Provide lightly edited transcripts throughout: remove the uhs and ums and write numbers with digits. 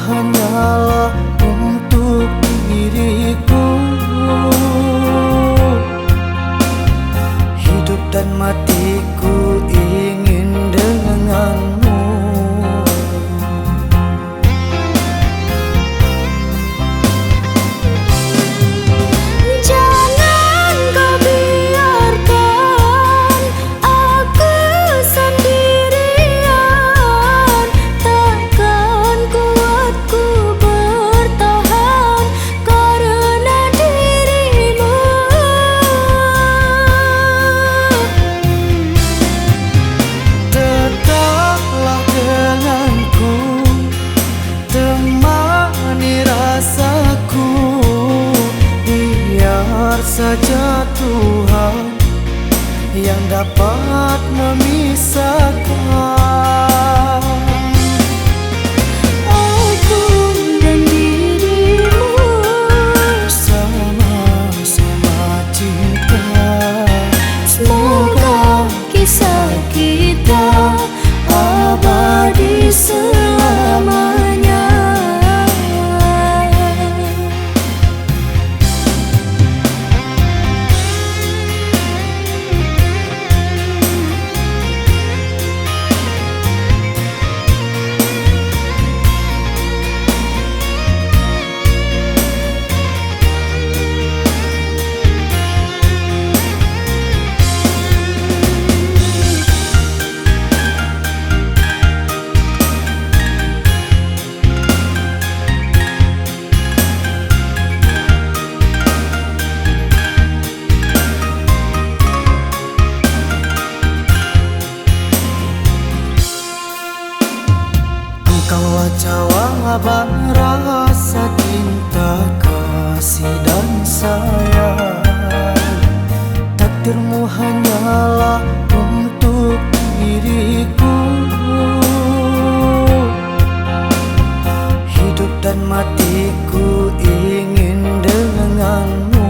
hanyalah untuk diriku. Hidup dan matiku ingin denganmu. Jangan kau biarkan aku sendirian. Takkan kuat ku bertahan karena dirimu. Tetaplah denganku, temani rasaku. Biar saja Tuhan yang dapat memisahkan Aku dan dirimu sama-sama cinta. semoga kisah kita abadi selamanya. Engkaulah jawaban rasa cinta, kasih dan sayang. Takdirmu hanyalah untuk diriku. Hidup dan matiku ingin denganmu.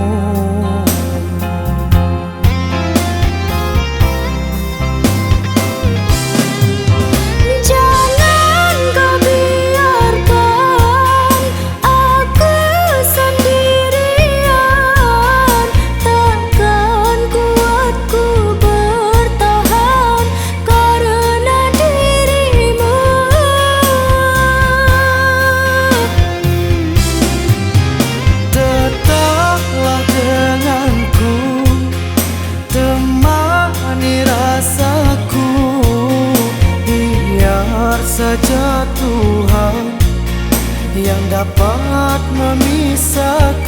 Jangan kau biarkan aku sendirian. Takkan kuat ku bertahan karena dirimu. Tetaplah denganku, temani rasaku. Biar saja Tuhan yang dapat memisahkan